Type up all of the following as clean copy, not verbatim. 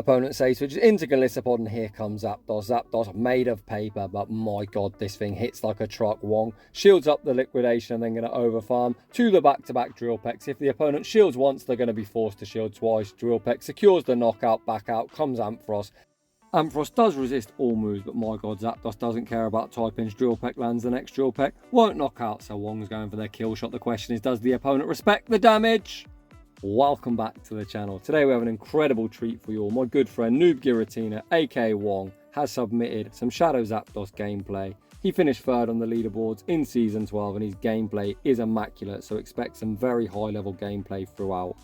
Opponent safe switches into Galissapod, and here comes Zapdos. Zapdos made of paper, but my god, this thing hits like a truck. Wong shields up the liquidation and then going to overfarm to the back-to-back Drill Pecks. If the opponent shields once, they're going to be forced to shield twice. Drill Peck secures the knockout, back out comes Ampharos. Ampharos does resist all moves, but my god, Zapdos doesn't care about typings. Drill Peck lands the next Drill Peck, won't knock out, so Wong's going for their kill shot. The question is, does the opponent respect the damage? Welcome back to the channel. Today we have an incredible treat for you all. My good friend NoobGiratina, aka Wong, has submitted some Shadow Zapdos gameplay. He finished third on the leaderboards in Season 12 and his gameplay is immaculate, so expect some very high level gameplay throughout.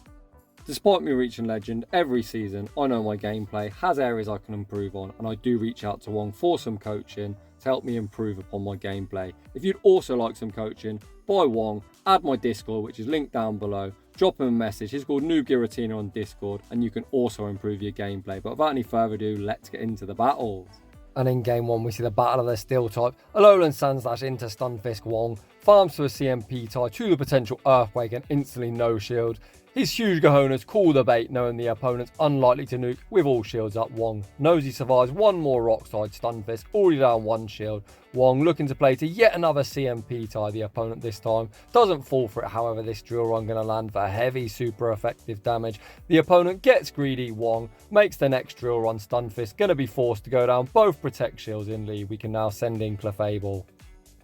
Despite me reaching Legend every season, I know my gameplay has areas I can improve on, and I do reach out to Wong for some coaching to help me improve upon my gameplay. If you'd also like some coaching by Wong, add my Discord, which is linked down below. Drop him a message. He's called NoobGiratina on Discord, and you can also improve your gameplay. But without any further ado, let's get into the battles. And in game one, we see the battle of the steel type. Alolan Sandslash into Stunfisk. Wong farms to a CMP tie to the potential Earthquake and instantly no shield. His huge cojones call the bait, knowing the opponent's unlikely to nuke with all shields up. Wong knows he survives one more rock side. Stunfisk already down one shield. Wong looking to play to yet another CMP tie. The opponent this time doesn't fall for it, however this drill run going to land for heavy super effective damage. The opponent gets greedy. Wong makes the next drill run. Stunfisk going to be forced to go down. Both protect shields in lead. We can now send in Clefable.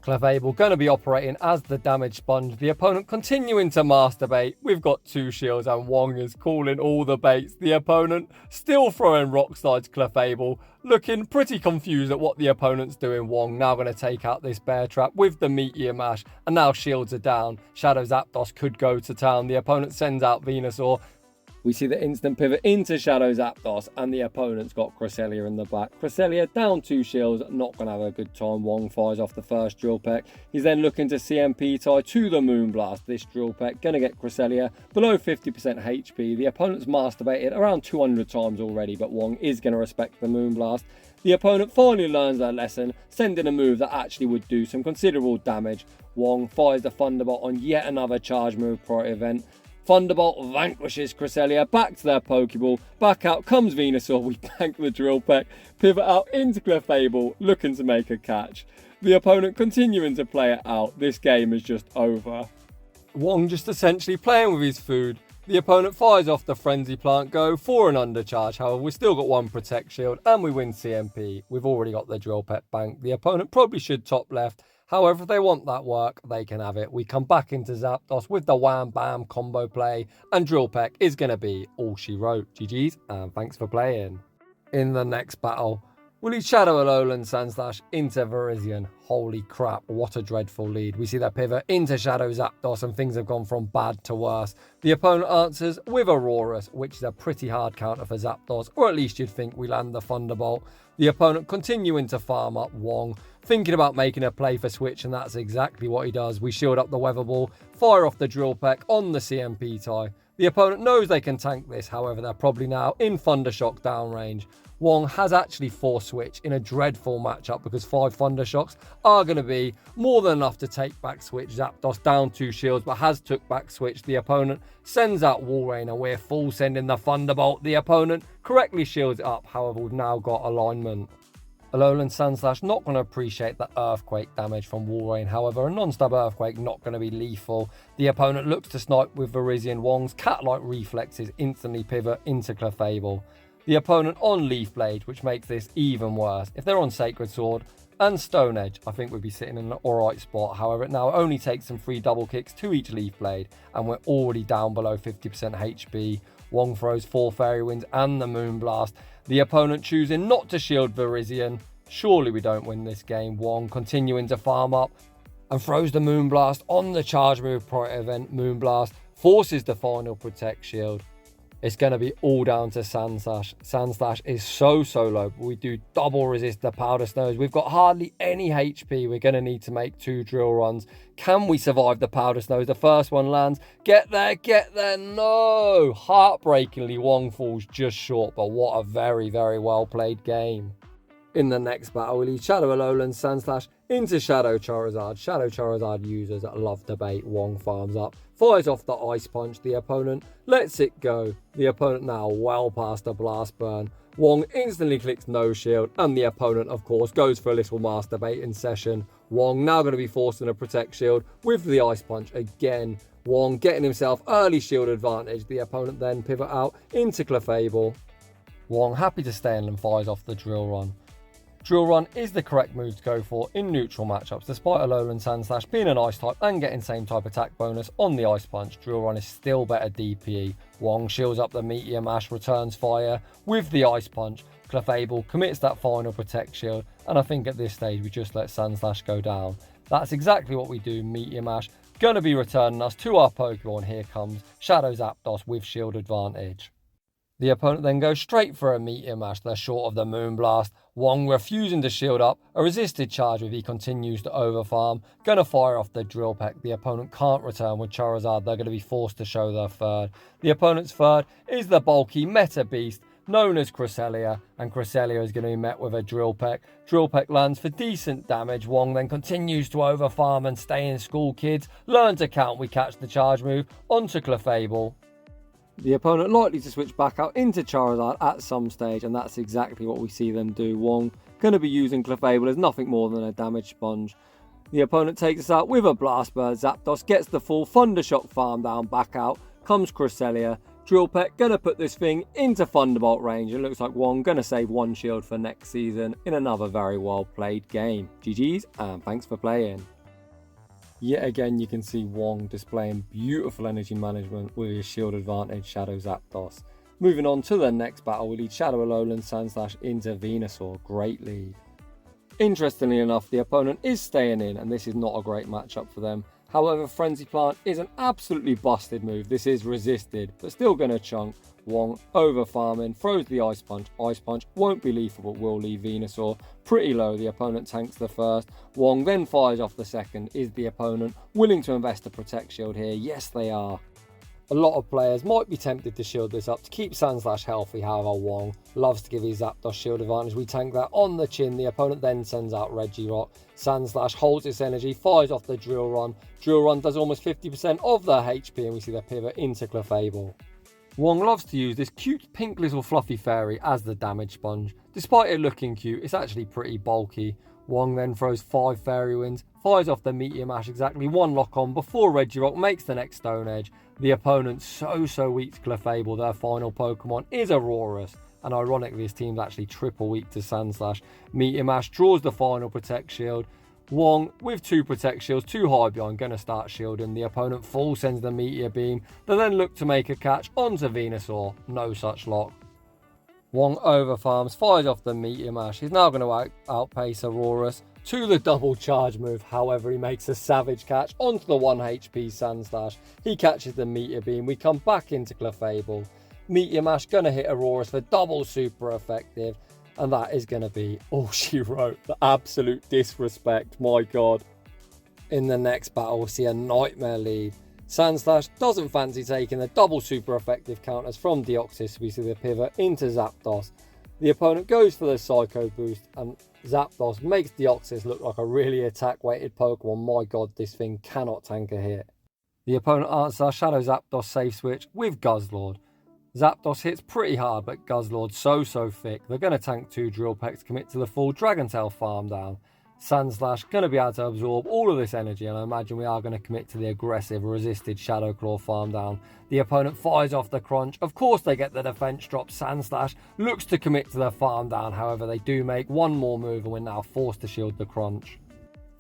Clefable going to be operating as the damage sponge. The opponent continuing to masturbate. We've got two shields and Wong is calling all the baits. The opponent still throwing rock slides. Clefable looking pretty confused at what the opponent's doing. Wong now going to take out this bear trap with the Meteor Mash, and now shields are down. Shadow Zapdos could go to town. The opponent sends out Venusaur. We see the instant pivot into Shadow Zapdos, and the opponent's got Cresselia in the back. Cresselia down two shields, not going to have a good time. Wong fires off the first Drill Peck. He's then looking to CMP tie to the Moonblast. This Drill Peck going to get Cresselia below 50% HP. The opponent's masturbated around 200 times already, but Wong is going to respect the Moonblast. The opponent finally learns their lesson, sending a move that actually would do some considerable damage. Wong fires the Thunderbolt on yet another charge move priority event. Thunderbolt vanquishes Cresselia back to their Pokeball. Back out comes Venusaur. We bank the Drill Peck. Pivot out into Clefable, looking to make a catch. The opponent continuing to play it out. This game is just over. Wong just essentially playing with his food. The opponent fires off the Frenzy Plant Go for an undercharge. However, we've still got one Protect Shield and we win CMP. We've already got the Drill Peck bank. The opponent probably should top left. However, if they want that work, they can have it. We come back into Zapdos with the Wham Bam combo play, and Drill Peck is going to be all she wrote. GG's, and thanks for playing. In the next battle, will he shadow Alolan Sandslash into Virizion? Holy crap, what a dreadful lead. We see that pivot into Shadow Zapdos, and things have gone from bad to worse. The opponent answers with Aurorus, which is a pretty hard counter for Zapdos, or at least you'd think we land the Thunderbolt. The opponent continuing to farm up. Wong thinking about making a play for switch, and that's exactly what he does. We shield up the Weather Ball, fire off the Drill Peck on the CMP tie. The opponent knows they can tank this, however they're probably now in Thundershock downrange. Wong has actually forced switch in a dreadful matchup because 5 Thundershocks are going to be more than enough to take back switch. Zapdos down 2 shields but has took back switch. The opponent sends out Walrein and we're full sending the Thunderbolt. The opponent correctly shields it up, however we've now got alignment. Alolan Sandslash not going to appreciate the Earthquake damage from Walrein, however a non-stab Earthquake not going to be lethal. The opponent looks to snipe with Virizion. Wong's cat-like reflexes instantly pivot into Clefable. The opponent on Leaf Blade, which makes this even worse. If they're on Sacred Sword and Stone Edge, I think we'd be sitting in an alright spot. However, it now only takes some free double kicks to each Leaf Blade, and we're already down below 50% HP. Wong throws 4 Fairy Winds and the Moonblast. The opponent choosing not to shield Virizion. Surely we don't win this game. Wong continuing to farm up and throws the Moonblast on the charge move priority event. Moonblast forces the final Protect Shield. It's going to be all down to Sandslash. Sandslash is so low, but we do double resist the Powder Snows. We've got hardly any HP. We're going to need to make 2 drill runs. Can we survive the Powder Snows? The first one lands. Get there, no! Heartbreakingly, Wong falls just short, but what a very well played game. In the next battle, we'll use Shadow Alolan Sandslash into Shadow Charizard. Shadow Charizard users love to bait. Wong farms up, fires off the Ice Punch. The opponent lets it go. The opponent now well past the Blast Burn. Wong instantly clicks no shield, and the opponent, of course, goes for a little masturbate in session. Wong now going to be forced in a Protect Shield with the Ice Punch again. Wong getting himself early shield advantage. The opponent then pivot out into Clefable. Wong happy to stay in and fires off the Drill Run. Drill Run is the correct move to go for in neutral matchups. Despite Alolan Sandslash being an Ice type and getting same type attack bonus on the Ice Punch, Drill Run is still better DPE. Wong shields up the Meteor Mash, returns fire with the Ice Punch. Clefable commits that final Protect Shield, and I think at this stage we just let Sandslash go down. That's exactly what we do. Meteor Mash going to be returning us to our Pokemon. Here comes Shadow Zapdos with shield advantage. The opponent then goes straight for a Meteor Mash. They're short of the Moonblast. Wong refusing to shield up. A resisted charge if he continues to overfarm. Gonna fire off the Drill Peck. The opponent can't return with Charizard. They're going to be forced to show their third. The opponent's third is the bulky Meta Beast known as Cresselia, and Cresselia is going to be met with a Drill Peck. Drill Peck lands for decent damage. Wong then continues to overfarm and stay in school, kids. Learn to count. We catch the charge move onto Clefable. The opponent likely to switch back out into Charizard at some stage, and that's exactly what we see them do. Wong going to be using Clefable as nothing more than a damage sponge. The opponent takes us out with a Blast Bird. Zapdos gets the full Thundershock farm down, back out comes Cresselia. Drill Peck going to put this thing into Thunderbolt range. It looks like Wong going to save one shield for next season in another very well played game. GG's and thanks for playing. Yet again, you can see Wong displaying beautiful energy management with his shield advantage, Shadow Zapdos. Moving on to the next battle, we lead Shadow Alolan Sandslash into Venusaur. Great lead. Interestingly enough, the opponent is staying in, and this is not a great matchup for them. However, Frenzy Plant is an absolutely busted move. This is resisted, but still going to chunk. Wong over farming, throws the Ice Punch. Ice Punch won't be lethal, but will leave Venusaur pretty low. The opponent tanks the first. Wong then fires off the second. Is the opponent willing to invest a Protect Shield here? Yes, they are. A lot of players might be tempted to shield this up to keep Sandslash healthy. However, Wong loves to give his Zapdos shield advantage. We tank that on the chin. The opponent then sends out Regirock. Sandslash holds its energy, fires off the Drill Run. Drill Run does almost 50% of their HP, and we see the pivot into Clefable. Wong loves to use this cute pink little fluffy fairy as the damage sponge. Despite it looking cute, it's actually pretty bulky. Wong then throws 5 Fairy Winds, fires off the Meteor Mash, exactly 1 lock on before Regirock makes the next Stone Edge. The opponent's so weak to Clefable. Their final Pokemon is Aurorus, and ironically this team's actually triple weak to Sandslash. Meteor Mash draws the final Protect Shield. Wong with 2 Protect Shields, 2 high behind, going to start shielding. The opponent full sends the Meteor Beam. They then look to make a catch onto Venusaur. No such lock. Wong overfarms, fires off the Meteor Mash. He's now going to outpace Aurorus to the double charge move. However, he makes a savage catch onto the 1 HP Sandslash. He catches the Meteor Beam. We come back into Clefable. Meteor Mash going to hit Aurorus for double super effective. And that is going to be all she wrote. The absolute disrespect, my god. In the next battle, we'll see a nightmare lead. Sandslash doesn't fancy taking the double super effective counters from Deoxys. We see the pivot into Zapdos. The opponent goes for the Psycho Boost, and Zapdos makes Deoxys look like a really attack-weighted Pokemon. My god, this thing cannot tank a hit. The opponent answers Shadow Zapdos safe switch with Guzzlord. Zapdos hits pretty hard, but Guzzlord's so thick. They're going to tank 2 Drill Pecks, commit to the full Dragon Tail farm down. Sandslash going to be able to absorb all of this energy, and I imagine we are going to commit to the aggressive resisted Shadow Claw farm down. The opponent fires off the crunch. Of course they get the defense drop. Sandslash looks to commit to the farm down. However, they do make one more move, and we're now forced to shield the crunch.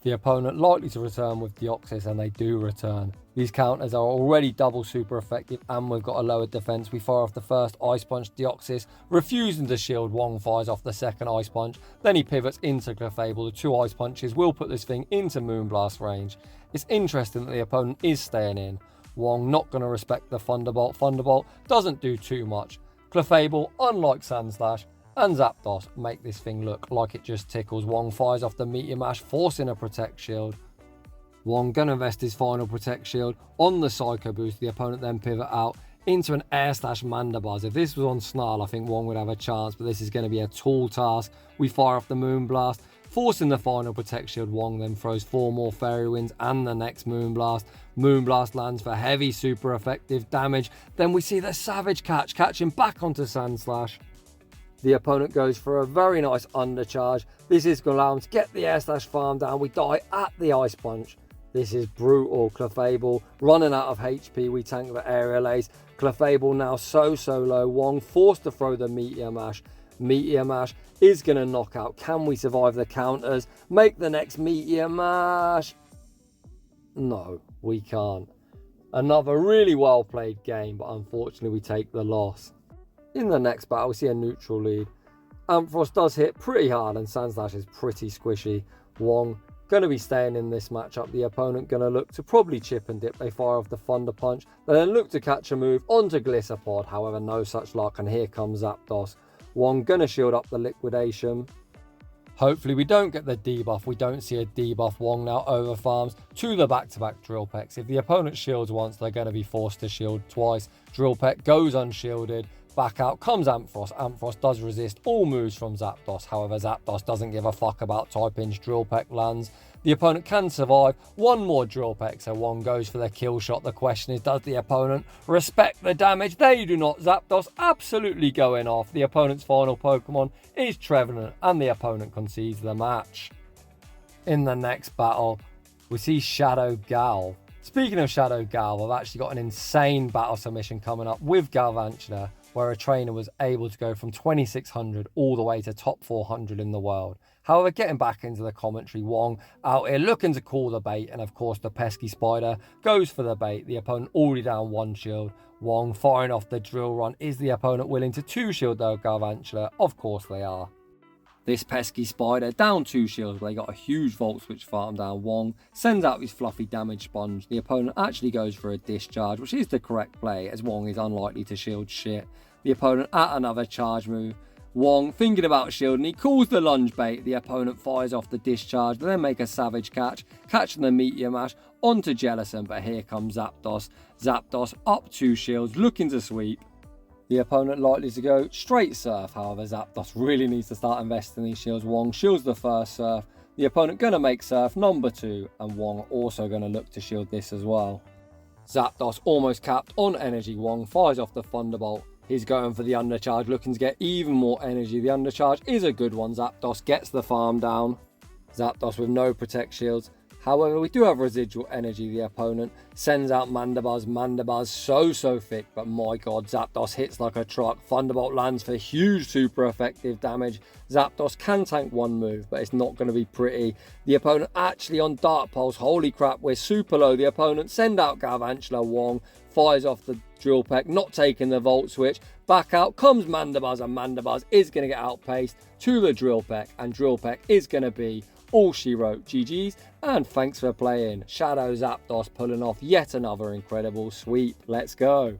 The opponent likely to return with Deoxys, and they do return. These counters are already double super effective, and we've got a lower defense. We fire off the first Ice Punch. Deoxys refusing to shield. Wong fires off the second Ice Punch. Then he pivots into Clefable. The 2 Ice Punches will put this thing into Moonblast range. It's interesting that the opponent is staying in. Wong not going to respect the Thunderbolt. Thunderbolt doesn't do too much. Clefable, unlike Sandslash and Zapdos, make this thing look like it just tickles. Wong fires off the Meteor Mash, forcing a Protect Shield. Wong gonna invest his final Protect Shield on the Psycho Boost. The opponent then pivot out into an Air Slash Mandibuzz. If this was on Snarl, I think Wong would have a chance, but this is going to be a tall task. We fire off the Moonblast, forcing the final Protect Shield. Wong then throws 4 more Fairy Winds and the next Moonblast. Moonblast lands for heavy, super effective damage. Then we see the Savage Catch, catching back onto Sandslash. The opponent goes for a very nice undercharge. This is going to allow him to get the Air Slash farm down. We die at the Ice Punch. This is brutal. Clefable running out of HP. We tank the Aerial Ace. Clefable now so low. Wong forced to throw the Meteor Mash. Meteor Mash is going to knock out. Can we survive the counters? Make the next Meteor Mash. No, we can't. Another really well played game, but unfortunately we take the loss. In the next battle, we see a neutral lead. Ampharos does hit pretty hard and Sandslash is pretty squishy. Wong going to be staying in this matchup. The opponent going to look to probably chip and dip. They fire off the Thunder Punch. They then look to catch a move onto Gliscopod. However, no such luck, and here comes Zapdos. Wong going to shield up the Liquidation. Hopefully we don't get the debuff. We don't see a debuff. Wong now over farms to the back-to-back Drill Pecks. If the opponent shields once, they're going to be forced to shield twice. Drill Peck goes unshielded. Back out comes Ampharos. Ampharos does resist all moves from Zapdos. However, Zapdos doesn't give a fuck about type-ins. Drill Peck lands. The opponent can survive. One more Drill Peck, so Wong goes for the kill shot. The question is, does the opponent respect the damage? They do not. Zapdos absolutely going off. The opponent's final Pokemon is Trevenant, and the opponent concedes the match. In the next battle, we see Shadow Gal. Speaking of Shadow Gal, I've actually got an insane battle submission coming up with Galvantula, where a trainer was able to go from 2600 all the way to top 400 in the world. However, getting back into the commentary, Wong out here looking to call the bait, and of course the pesky spider goes for the bait. The opponent already down 1 shield. Wong firing off the drill run. Is the opponent willing to 2 shield though, Galvantula? Of course they are. This pesky spider down 2 shields, but they got a huge Volt Switch farm down. Wong sends out his fluffy damage sponge. The opponent actually goes for a discharge, which is the correct play, as Wong is unlikely to shield shit. The opponent at another charge move. Wong thinking about shielding, he calls the lunge bait. The opponent fires off the discharge, they then make a Savage Catch, catching the Meteor Mash onto Jellicent, but here comes Zapdos. Zapdos up 2 shields, looking to sweep. The opponent likely to go straight Surf. However, Zapdos really needs to start investing in these shields. Wong shields the first Surf. The opponent going to make Surf number 2, and Wong also going to look to shield this as well. Zapdos almost capped on energy. Wong fires off the Thunderbolt. He's going for the undercharge, looking to get even more energy. The undercharge is a good one. Zapdos gets the farm down. Zapdos with no Protect Shields. However, we do have residual energy. The opponent sends out Mandibuzz. Mandibuzz so thick, but my god, Zapdos hits like a truck. Thunderbolt lands for huge super effective damage. Zapdos can tank 1 move, but it's not going to be pretty. The opponent actually on Dark Pulse. Holy crap, we're super low. The opponent send out Galvantula. Wong fires off the Drill Peck, not taking the Volt Switch. Back out comes Mandibuzz, and Mandibuzz is going to get outpaced to the Drill Peck, and Drill Peck is going to be all she wrote. GG's, and thanks for playing. Shadow Zapdos pulling off yet another incredible sweep. Let's go.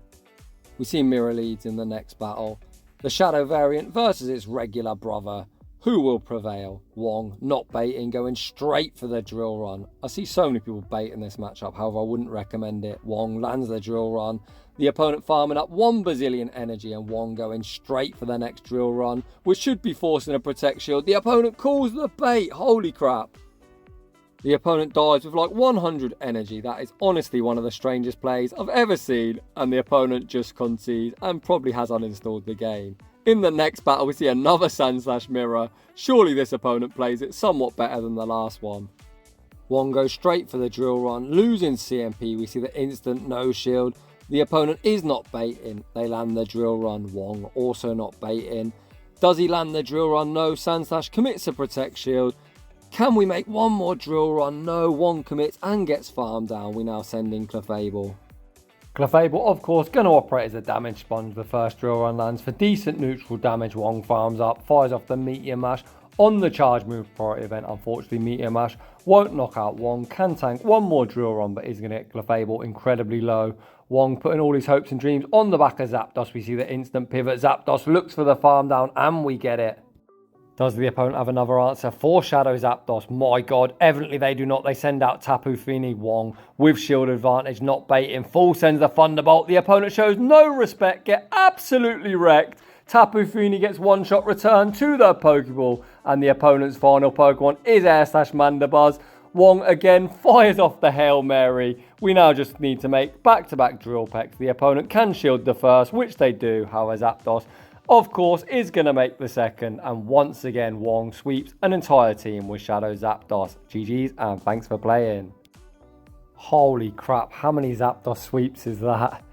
We see mirror leads in the next battle. The Shadow variant versus its regular brother. Who will prevail? Wong not baiting, going straight for the drill run. I see so many people baiting this matchup, however I wouldn't recommend it. Wong lands the drill run. The opponent farming up 1 bazillion energy, and Wong going straight for the next drill run, which should be forcing a Protect Shield. The opponent calls the bait. Holy crap. The opponent dies with like 100 energy. That is honestly one of the strangest plays I've ever seen, and the opponent just concedes and probably has uninstalled the game. In the next battle, we see another Sandslash mirror. Surely this opponent plays it somewhat better than the last one. Wong goes straight for the drill run, losing CMP. We see the instant no shield. The opponent is not baiting. They land the drill run. Wong also not baiting. Does he land the drill run? No. Sandslash commits a Protect Shield. Can we make 1 more drill run? No. Wong commits and gets farmed down. We now send in Clefable. Clefable, of course, going to operate as a damage sponge. The first drill run lands for decent neutral damage. Wong farms up, fires off the Meteor Mash on the charge move priority event. Unfortunately, Meteor Mash won't knock out Wong. Can tank 1 more drill run, but is going to get Clefable incredibly low. Wong putting all his hopes and dreams on the back of Zapdos. We see the instant pivot. Zapdos looks for the farm down, and we get it. Does the opponent have another answer for Shadow Zapdos? My god, evidently they do not. They send out Tapu Fini. Wong with shield advantage, not baiting. Full sends the Thunderbolt. The opponent shows no respect, get absolutely wrecked. Tapu Fini gets one-shot return to the Pokeball, and the opponent's final Pokemon is Air/Slash Mandibuzz. Wong again fires off the Hail Mary. We now just need to make back-to-back Drill Pecks. The opponent can shield the first, which they do. However, Zapdos, of course, is going to make the second. And once again, Wong sweeps an entire team with Shadow Zapdos. GG's and thanks for playing. Holy crap, how many Zapdos sweeps is that?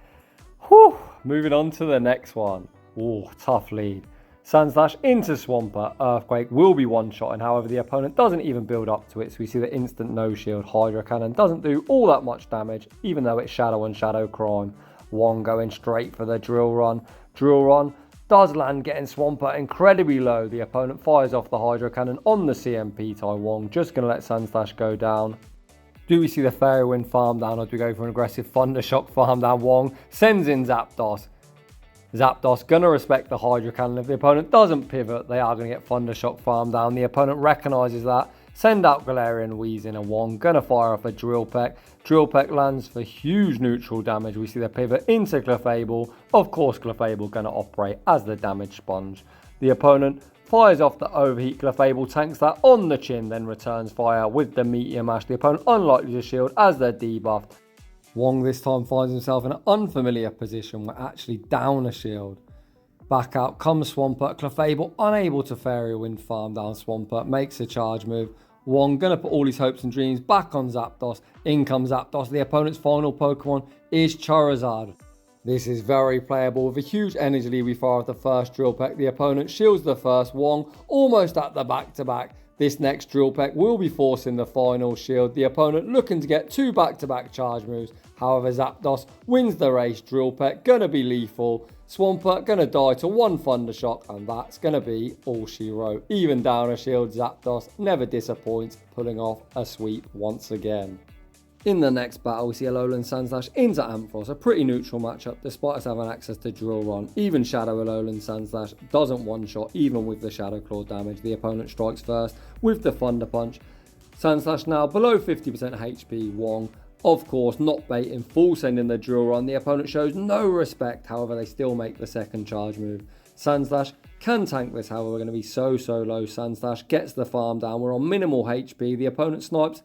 Whew. Moving on to the next one. Oh, tough lead. Sandslash into Swampert. Earthquake will be one-shotting. However, the opponent doesn't even build up to it. So we see the instant no-shield. Hydro Cannon doesn't do all that much damage, even though it's Shadow and Shadow Crime. Wong going straight for the Drill Run. Drill Run does land, getting Swampert incredibly low. The opponent fires off the Hydro Cannon on the CMP tie. Wong just going to let Sandslash go down. Do we see the Fairy Wind farm down, or do we go for an aggressive Thunder Shock farm down? Wong sends in Zapdos. Zapdos going to respect the Hydro Cannon. If the opponent doesn't pivot, they are going to get Thunder Shock farm down. The opponent recognises that. Send out Galarian, Weezing and Wong. Going to fire off a Drill Peck. Drill Peck lands for huge neutral damage. We see the pivot into Clefable. Of course, Clefable going to operate as the damage sponge. The opponent fires off the Overheat. Clefable tanks that on the chin, then returns fire with the Meteor Mash. The opponent unlikely to shield as they're debuffed. Wong this time finds himself in an unfamiliar position. We're actually down a shield. Back out comes Swampert. Clefable unable to Fairy Wind farm down Swampert. Makes a charge move. Wong going to put all his hopes and dreams back on Zapdos. In comes Zapdos. The opponent's final Pokemon is Charizard. This is very playable. With a huge energy lead, we fire off the first Drill Peck. The opponent shields the first. Wong almost at the back-to-back. This next Drill Peck will be forcing the final shield. The opponent looking to get two back-to-back charge moves. However, Zapdos wins the race. Drill Peck going to be lethal. Swampert going to die to one Thunder Shock, and that's going to be all she wrote. Even down a shield, Zapdos never disappoints, pulling off a sweep once again. In the next battle, we see Alolan Sandslash into Ampharos, a pretty neutral matchup despite us having access to Drill Run. Even Shadow Alolan Sandslash doesn't one-shot, even with the Shadow Claw damage. The opponent strikes first with the Thunder Punch. Sandslash now below 50% HP. Wong, of course, not baiting, full sending the Drill Run. The opponent shows no respect, however, they still make the second charge move. Sandslash can tank this, however, we're going to be so low. Sandslash gets the farm down. We're on minimal HP. The opponent snipes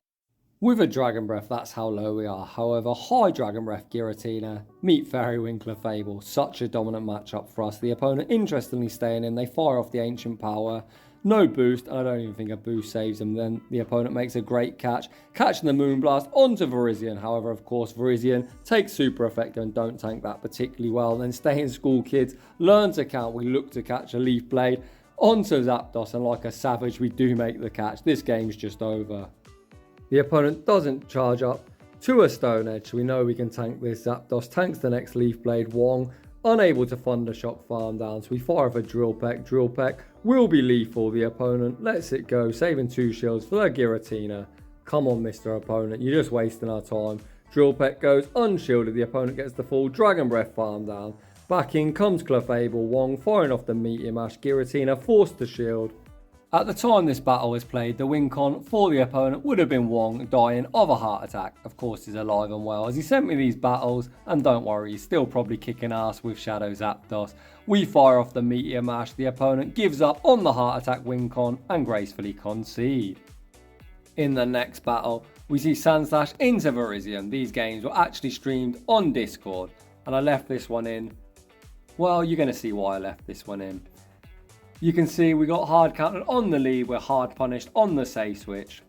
with a Dragon Breath, that's how low we are. However, high Dragon Breath Giratina, meet Fairy Wind Clefable. Such a dominant matchup for us. The opponent interestingly staying in. They fire off the Ancient Power. No boost, and I don't even think a boost saves them. Then the opponent makes a great catch, catching the Moonblast onto Virizion. However, of course, Virizion takes Super Effective and don't tank that particularly well. Then stay in school, kids. Learn to count. We look to catch a Leaf Blade onto Zapdos, and like a savage, we do make the catch. This game's just over. The opponent doesn't charge up to a Stone Edge, so we know we can tank this. Zapdos tanks the next Leaf Blade. Wong unable to Thunder Shock farm down, so we fire off a Drill Peck. Drill Peck will be lethal. The opponent lets it go, saving two shields for the Giratina. Come on, Mr. Opponent, you're just wasting our time. Drill Peck goes unshielded. The opponent gets the full Dragon Breath farm down. Back in comes Clefable. Wong firing off the Meteor Mash. Giratina forced to shield. At the time this battle was played, the win con for the opponent would have been Wong dying of a heart attack. Of course, he's alive and well as he sent me these battles, and don't worry, he's still probably kicking ass with Shadow Zapdos. We fire off the Meteor Mash, the opponent gives up on the heart attack win con and gracefully concede. In the next battle, we see Sandslash into Virizion. These games were actually streamed on Discord, and I left this one in. Well, you're going to see why I left this one in. You can see we got hard counted on the lead, we're hard punished on the safe switch.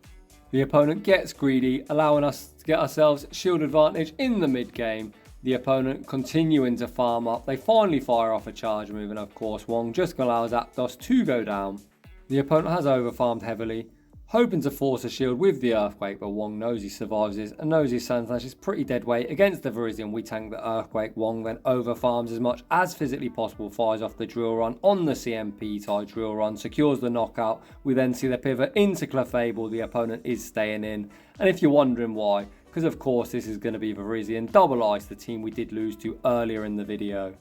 The opponent gets greedy, allowing us to get ourselves shield advantage in the mid game. The opponent continuing to farm up, they finally fire off a charge move, and of course Wong just allows Zapdos to go down. The opponent has overfarmed heavily, hoping to force a shield with the Earthquake, but Wong knows he survives this and knows his Sandslash is pretty dead weight. Against the Virizion, we tank the Earthquake. Wong then overfarms as much as physically possible, fires off the Drill Run on the CMP tie. Drill Run secures the knockout. We then see the pivot into Clefable. The opponent is staying in, and if you're wondering why, because of course this is going to be Virizion Double Ice, the team we did lose to earlier in the video.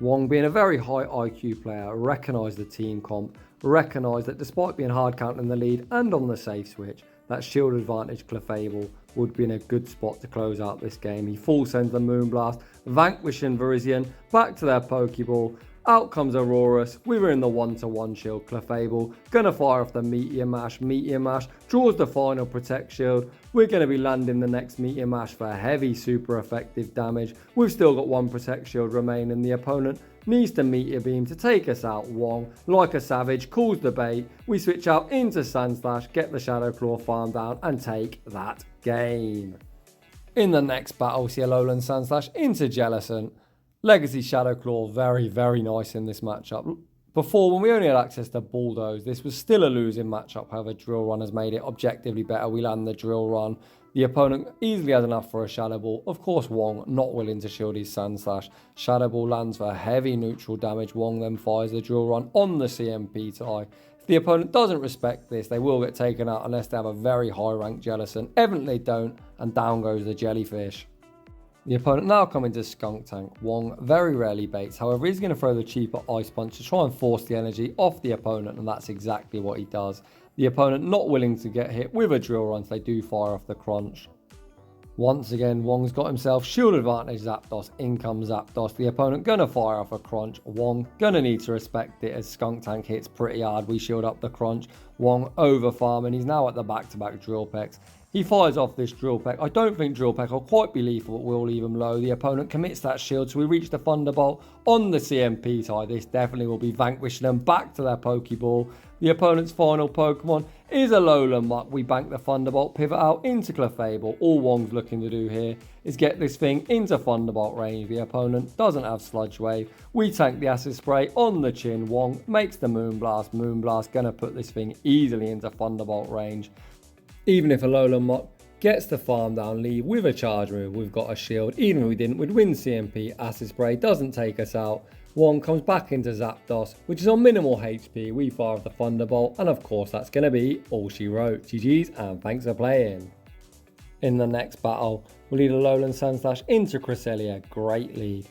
Wong, being a very high IQ player, recognised the team comp, recognised that despite being hard counted in the lead and on the safe switch, that shield advantage Clefable would be in a good spot to close out this game. He full sends the Moonblast, vanquishing Virizion back to their Pokeball, Out comes Aurorus, we were in the 1-to-1 shield Clefable, gonna fire off the Meteor Mash, draws the final Protect shield, we're gonna be landing the next Meteor Mash for heavy super effective damage, we've still got one Protect shield remaining, the opponent needs to Meteor Beam to take us out. Wong, like a savage, calls the bait, we switch out into Sandslash, get the Shadow Claw farm down and take that game. In the next battle, see Alolan Sandslash into Jellicent. Legacy Shadow Claw, very, very nice in this matchup. Before, when we only had access to Bulldoze, this was still a losing matchup. However, Drill Run has made it objectively better. We land the Drill Run. The opponent easily has enough for a Shadow Ball. Of course, Wong not willing to shield his Sandslash. Shadow Ball lands for heavy neutral damage. Wong then fires the Drill Run on the CMP tie. If the opponent doesn't respect this, they will get taken out unless they have a very high ranked Jellicent. Evidently they don't, and down goes the Jellyfish. The opponent now coming to Skunk Tank. Wong very rarely baits, however he's going to throw the cheaper Ice Punch to try and force the energy off the opponent, and that's exactly what he does. The opponent not willing to get hit with a Drill Run, so they do fire off the Crunch. Once again, Wong's got himself shield advantage Zapdos, in comes Zapdos. The opponent gonna fire off a Crunch. Wong gonna need to respect it as Skunk Tank hits pretty hard. We shield up the Crunch. Wong over farming, he's now at the back-to-back Drill Pecks. He fires off this Drill Peck. I don't think Drill Peck will quite be lethal, but will leave him low. The opponent commits that shield, so we reach the Thunderbolt on the CMP tie. This definitely will be vanquishing them back to their Pokeball. The opponent's final Pokemon is Alolan Muk. We bank the Thunderbolt, pivot out into Clefable. All Wong's looking to do here is get this thing into Thunderbolt range. The opponent doesn't have Sludge Wave. We tank the Acid Spray on the chin. Wong makes the Moonblast. Moonblast gonna put this thing easily into Thunderbolt range. Even if Alolan Muk gets the farm down, leave with a charge move, we've got a shield. Even if we didn't, we'd win CMP. Acid Spray doesn't take us out. Wong comes back into Zapdos, which is on minimal HP. We fire off the Thunderbolt, and of course that's going to be all she wrote. GG's and thanks for playing. In the next battle, we'll lead Alolan Sandslash into Cresselia. Great lead.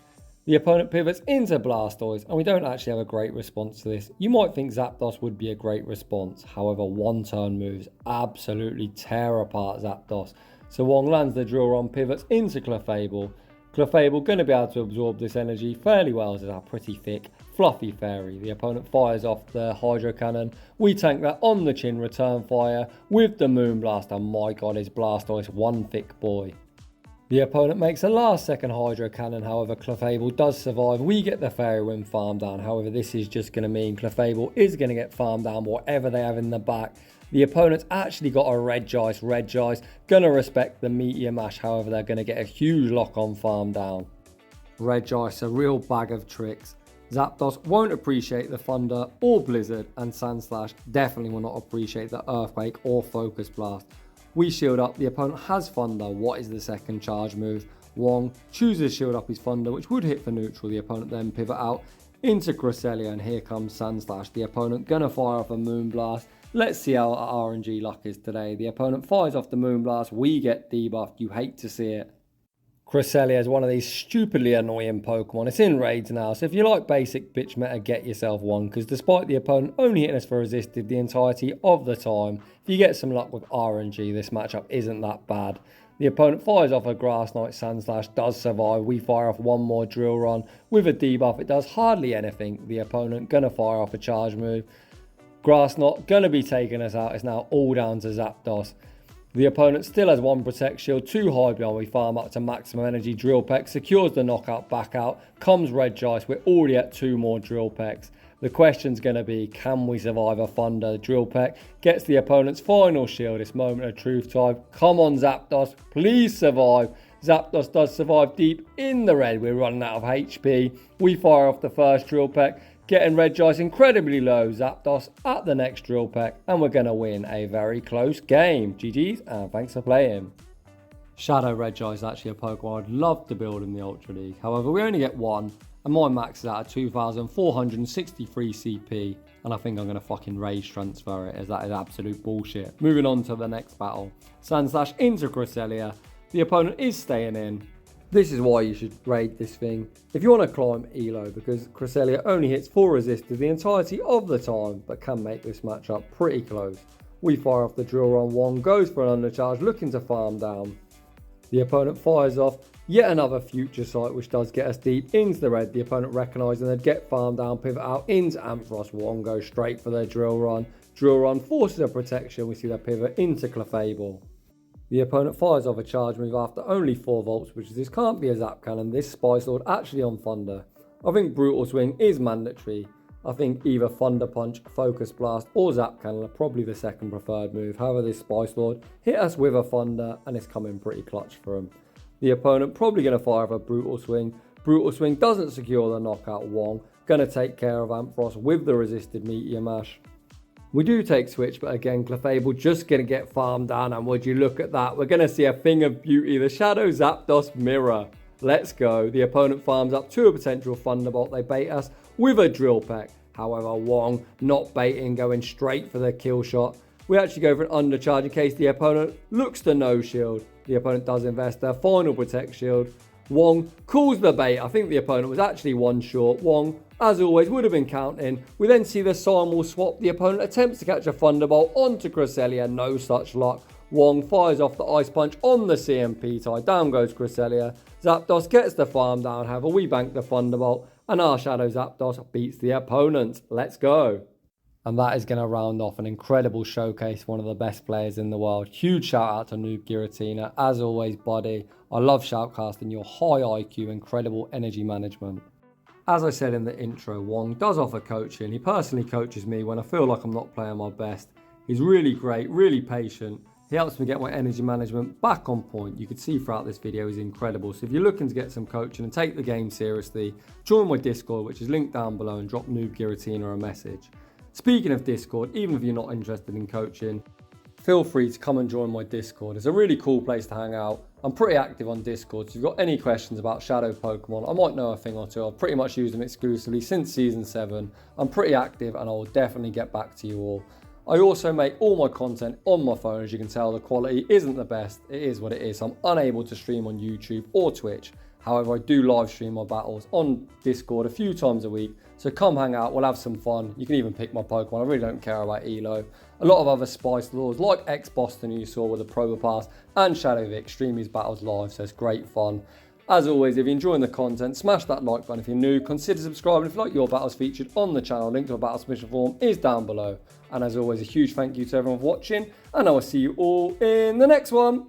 The opponent pivots into Blastoise, and we don't actually have a great response to this. You might think Zapdos would be a great response, however one turn moves absolutely tear apart Zapdos. So Wong lands the Drill Run, pivots into Clefable. Clefable going to be able to absorb this energy fairly well as it's a pretty thick, fluffy fairy. The opponent fires off the Hydro Cannon. We tank that on the chin, return fire with the Moonblast, and my god is Blastoise one thick boy. The opponent makes a last second Hydro Cannon, however Clefable does survive. We get the Fairy Wind farm down, however this is just going to mean Clefable is going to get farmed down whatever they have in the back. The opponent's actually got a Regice, going to respect the Meteor Mash, however they're going to get a huge lock on farm down. Regice, a real bag of tricks. Zapdos won't appreciate the Thunder or Blizzard, and Sandslash definitely will not appreciate the Earthquake or Focus Blast. We shield up, the opponent has Thunder. What is the second charge move? Wong chooses shield up his Thunder, which would hit for neutral. The opponent then pivot out into Cresselia, and here comes Sandslash. The opponent gonna fire off a Moonblast. Let's see how our RNG luck is today. The opponent fires off the Moonblast, we get debuffed, you hate to see it. Cresselia is one of these stupidly annoying Pokemon. It's in raids now, so if you like basic bitch meta, get yourself one, because despite the opponent only hitting us for resisted the entirety of the time, if you get some luck with RNG, this matchup isn't that bad. The opponent fires off a Grass Knight, Sandslash does survive. We fire off one more Drill Run with a debuff. It does hardly anything. The opponent gonna fire off a charge move. Grass Knot gonna be taking us out. It's now all down to Zapdos. The opponent still has one Protect Shield, 2 high beyond. We farm up to maximum energy. Drill Peck secures the knockout back out. Comes Regice. We're already at 2 more Drill Pecks. The question's going to be, can we survive a Thunder? Drill Peck gets the opponent's final shield. It's moment of truth time. Come on, Zapdos. Please survive. Zapdos does survive deep in the red. We're running out of HP. We fire off the first Drill Peck, getting Regice incredibly low. Zapdos at the next Drill Peck, and we're going to win a very close game. GG's, and thanks for playing. Shadow Regice is actually a Pokemon I'd love to build in the Ultra League. However, we only get one, and my max is out at 2,463 CP, and I think I'm going to fucking rage transfer it, as that is absolute bullshit. Moving on to the next battle. Sandslash into Cresselia. The opponent is staying in. This is why you should raid this thing if you want to climb Elo, because Cresselia only hits full resisted the entirety of the time, but can make this matchup pretty close. We fire off the Drill Run. Wong goes for an undercharge, looking to farm down. The opponent fires off Yet another future sight which does get us deep into the red. The opponent recognising they'd get farm down, pivot out into Ampharos. Wong goes straight for their drill run. Drill run forces a protection. We see the pivot into Clefable. The opponent fires off a charge move after only 4 volts, which is this can't be a Zap Cannon. This Spice Lord actually on Thunder. I think Brutal Swing is mandatory. I think either Thunder Punch, Focus Blast or Zap Cannon are probably the second preferred move. However, this Spice Lord hit us with a Thunder and it's coming pretty clutch for him. The opponent probably going to fire off a Brutal Swing. Brutal Swing doesn't secure the knockout Wong. Going to take care of Ampharos with the resisted Meteor Mash. We do take switch, but again, Clefable just going to get farmed down. And would you look at that? We're going to see a thing of beauty. The Shadow Zapdos Mirror. Let's go. The opponent farms up to a potential Thunderbolt. They bait us with a Drill Peck. However, Wong not baiting, going straight for the kill shot. We actually go for an undercharge in case the opponent looks to no shield. The opponent does invest their final Protect Shield. Wong calls the bait. I think the opponent was actually one short. Wong, as always, would have been counting. We then see the Simul swap. The opponent attempts to catch a Thunderbolt onto Cresselia. No such luck. Wong fires off the Ice Punch on the CMP tie. Down goes Cresselia. Zapdos gets the farm down. However, we bank the Thunderbolt. And our Shadow Zapdos beats the opponent. Let's go. And that is going to round off an incredible showcase, one of the best players in the world. Huge shout out to NoobGiratina. As always, buddy, I love shoutcasting your high IQ, incredible energy management. As I said in the intro, Wong does offer coaching. He personally coaches me when I feel like I'm not playing my best. He's really great, really patient. He helps me get my energy management back on point. You can see throughout this video he's incredible. So if you're looking to get some coaching and take the game seriously, join my Discord, which is linked down below, and drop NoobGiratina a message. Speaking of Discord, even if you're not interested in coaching, feel free to come and join my Discord. It's a really cool place to hang out. I'm pretty active on Discord, so if you've got any questions about Shadow Pokemon, I might know a thing or two. I've pretty much used them exclusively since Season 7. I'm pretty active and I will definitely get back to you all. I also make all my content on my phone. As you can tell, the quality isn't the best. It is what it is. I'm unable to stream on YouTube or Twitch. However, I do live stream my battles on Discord a few times a week. So come hang out, we'll have some fun. You can even pick my Pokemon. I really don't care about Elo. A lot of other Spice Lords like X-Boston, who you saw with the Probopass, and Shadow Vic stream these battles live, so it's great fun. As always, if you're enjoying the content, smash that like button. If you're new, consider subscribing if you like your battles featured on the channel. Link to a battle submission form is down below. And as always, a huge thank you to everyone for watching, and I will see you all in the next one.